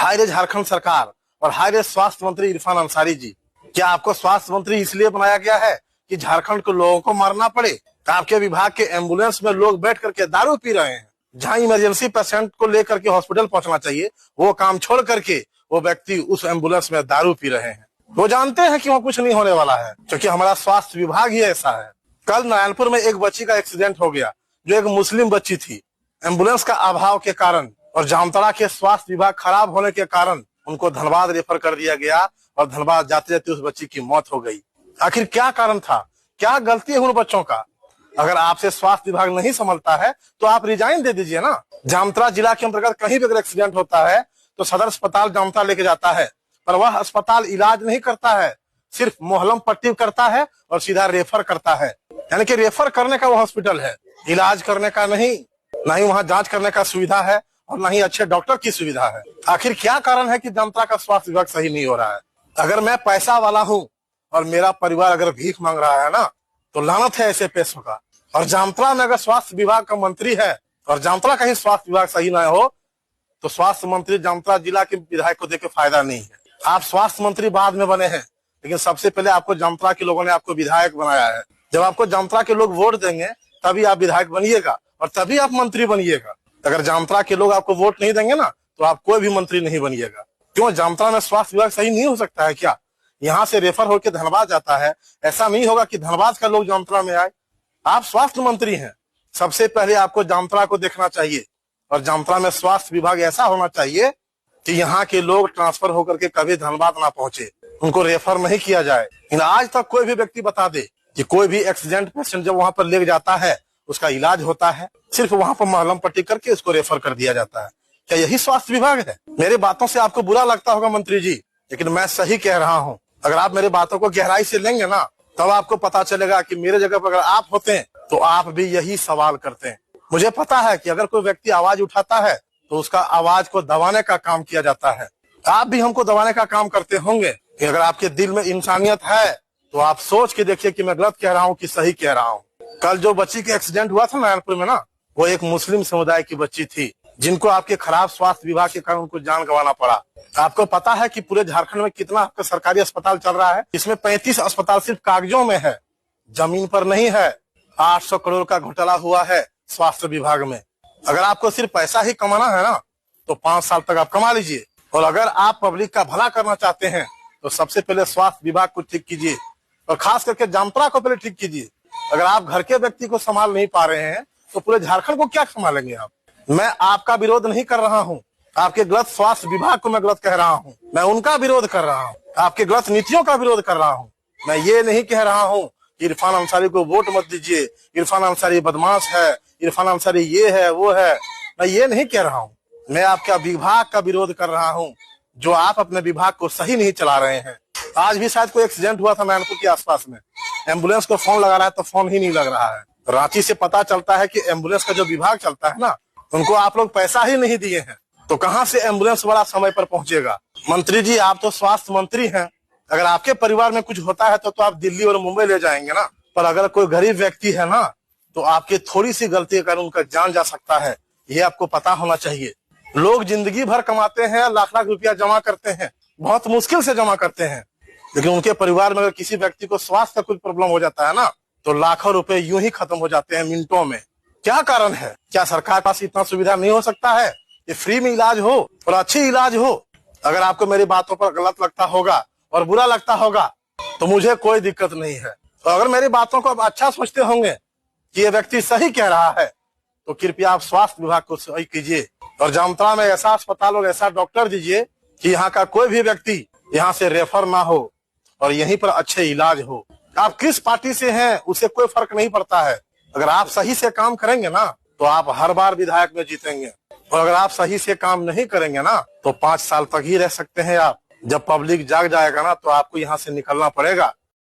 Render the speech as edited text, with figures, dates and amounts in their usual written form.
हाय रे झारखंड सरकार और हाय रे स्वास्थ्य मंत्री इरफान अंसारी जी। क्या आपको स्वास्थ्य मंत्री इसलिए बनाया गया है कि झारखंड के लोगों को मारना पड़े? आपके विभाग के एम्बुलेंस में लोग बैठ करके दारू पी रहे हैं। जहां इमरजेंसी पेशेंट को लेकर के हॉस्पिटल पहुंचना चाहिए, वो काम छोड़ करके वो व्यक्ति उस एम्बुलेंस में दारू पी रहे हैं। वो जानते हैं कि वहाँ कुछ नहीं होने वाला है, क्योंकि हमारा स्वास्थ्य विभाग ही ऐसा है। कल नारायणपुर में एक बच्ची का एक्सीडेंट हो गया, जो एक मुस्लिम बच्ची थी। एम्बुलेंस का अभाव के कारण और जामताड़ा के स्वास्थ्य विभाग खराब होने के कारण उनको धनबाद रेफर कर दिया गया और धनबाद जाते जाते उस बच्ची की मौत हो गई। आखिर क्या कारण था, क्या गलती है उन बच्चों का? अगर आपसे स्वास्थ्य विभाग नहीं संभलता है तो आप रिजाइन दे दीजिए ना। जामताड़ा जिला के अंतर्गत कहीं भी अगर एक्सीडेंट होता है तो सदर अस्पताल जामताड़ा लेके जाता है, पर वह अस्पताल इलाज नहीं करता है, सिर्फ मोहलम पट्टी करता है और सीधा रेफर करता है। यानी कि रेफर करने का वो हॉस्पिटल है, इलाज करने का नहीं। न ही वहाँ जांच करने का सुविधा है और न ही अच्छे डॉक्टर की सुविधा है। आखिर क्या कारण है कि जामताड़ा का स्वास्थ्य विभाग सही नहीं हो रहा है? अगर मैं पैसा वाला हूँ और मेरा परिवार अगर भीख मांग रहा है ना, तो लानत है ऐसे पैसों का। और जामताड़ा में अगर स्वास्थ्य विभाग का मंत्री है और जामताड़ा का ही स्वास्थ्य विभाग सही ना हो, तो स्वास्थ्य मंत्री जामताड़ा जिला के विधायक को देकर फायदा नहीं है। आप स्वास्थ्य मंत्री बाद में बने हैं, लेकिन सबसे पहले आपको जामताड़ा के लोगों ने आपको विधायक बनाया है। जब आपको जामताड़ा के लोग वोट देंगे तभी आप विधायक बनिएगा और तभी आप मंत्री बनिएगा। अगर जामताड़ा के लोग आपको वोट नहीं देंगे ना, तो आप कोई भी मंत्री नहीं बनिएगा। क्यों? जामताड़ा में स्वास्थ्य विभाग सही नहीं हो सकता है क्या? यहाँ से रेफर होकर धनबाद जाता है, ऐसा नहीं होगा कि धनबाद का लोग जामताड़ा में आए। आप स्वास्थ्य मंत्री हैं, सबसे पहले आपको जामताड़ा को देखना चाहिए और जामताड़ा में स्वास्थ्य विभाग ऐसा होना चाहिए कि यहाँ के लोग ट्रांसफर होकर के कभी धनबाद ना पहुंचे, उनको रेफर नहीं किया जाए। लेकिन आज तक कोई भी व्यक्ति बता दे कि कोई भी एक्सीडेंट पेशेंट जब वहां पर ले जाता है उसका इलाज होता है, सिर्फ वहां पर मलहम पट्टी करके उसको रेफर कर दिया जाता है। क्या यही स्वास्थ्य विभाग है? मेरे बातों से आपको बुरा लगता होगा मंत्री जी, लेकिन मैं सही कह रहा हूँ। अगर आप मेरे बातों को गहराई से लेंगे ना, तब आपको पता चलेगा कि मेरे जगह पर अगर आप होते हैं तो आप भी यही सवाल करते हैं। मुझे पता है कि अगर कोई व्यक्ति आवाज उठाता है तो उसका आवाज को दबाने का काम किया जाता है। आप भी हमको दबाने का काम करते होंगे कि अगर आपके दिल में इंसानियत है तो आप सोच के देखिए कि मैं गलत कह रहा हूँ कि सही कह रहा हूँ। कल जो बच्ची का एक्सीडेंट हुआ था नारायणपुर में ना, वो एक मुस्लिम समुदाय की बच्ची थी, जिनको आपके खराब स्वास्थ्य विभाग के कारण उनको जान गंवाना पड़ा। आपको पता है कि पूरे झारखंड में कितना आपका सरकारी अस्पताल चल रहा है? इसमें 35 अस्पताल सिर्फ कागजों में है, जमीन पर नहीं है। 800 करोड़ का घोटाला हुआ है स्वास्थ्य विभाग में। अगर आपको सिर्फ पैसा ही कमाना है ना, तो 5 साल तक आप कमा लीजिए। और अगर आप पब्लिक का भला करना चाहते हैं तो सबसे पहले स्वास्थ्य विभाग को ठीक कीजिए और खास करके जामताड़ा को पहले ठीक कीजिए। अगर आप घर के व्यक्ति को संभाल नहीं पा रहे हैं तो पूरे झारखंड को क्या संभालेंगे आप? मैं आपका विरोध नहीं कर रहा हूँ, आपके गलत स्वास्थ्य विभाग को मैं गलत कह रहा हूँ, मैं उनका विरोध कर रहा हूँ, आपके गलत नीतियों का विरोध कर रहा हूँ। मैं ये नहीं कह रहा हूँ कि इरफान अंसारी को वोट मत दीजिए, इरफान अंसारी बदमाश है, इरफान अंसारी ये है वो है, मैं ये नहीं कह रहा हूँ। मैं आपका विभाग का विरोध कर रहा हूँ, जो आप अपने विभाग को सही नहीं चला रहे हैं। आज भी शायद कोई एक्सीडेंट हुआ था नारायणपुर के आसपास में, एम्बुलेंस को फोन लगा रहा है तो फोन ही नहीं लग रहा है। रांची से पता चलता है कि एम्बुलेंस का जो विभाग चलता है ना, उनको आप लोग पैसा ही नहीं दिए हैं, तो कहाँ से एम्बुलेंस वाला समय पर पहुंचेगा? मंत्री जी, आप तो स्वास्थ्य मंत्री हैं, अगर आपके परिवार में कुछ होता है तो आप दिल्ली और मुंबई ले जाएंगे ना, पर अगर कोई गरीब व्यक्ति है ना, तो आपकी थोड़ी सी गलती के कारण उनका जान जा सकता है, ये आपको पता होना चाहिए। लोग जिंदगी भर कमाते हैं, लाख लाख रुपया जमा करते हैं, बहुत मुश्किल से जमा करते हैं, लेकिन उनके परिवार में अगर किसी व्यक्ति को स्वास्थ्य का कुछ प्रॉब्लम हो जाता है ना, तो लाखों रुपए यूं ही खत्म हो जाते हैं मिनटों में। क्या कारण है? क्या सरकार के पास इतना सुविधा नहीं हो सकता है कि फ्री में इलाज हो और अच्छी इलाज हो? अगर आपको मेरी बातों पर गलत लगता होगा और बुरा लगता होगा तो मुझे कोई दिक्कत नहीं है। तो अगर मेरी बातों को आप अच्छा सोचते होंगे कि ये व्यक्ति सही कह रहा है, तो कृपया आप स्वास्थ्य विभाग को सही कीजिए और जामताड़ा में ऐसा अस्पताल और ऐसा डॉक्टर दीजिए कि यहाँ का कोई भी व्यक्ति यहाँ से रेफर ना हो और यहीं पर अच्छे इलाज हो। आप किस पार्टी से हैं उससे कोई फर्क नहीं पड़ता है। अगर आप सही से काम करेंगे ना, तो आप हर बार विधायक में जीतेंगे, और अगर आप सही से काम नहीं करेंगे ना, तो 5 साल तक ही रह सकते हैं आप। जब पब्लिक जाग जाएगा ना, तो आपको यहाँ से निकलना पड़ेगा।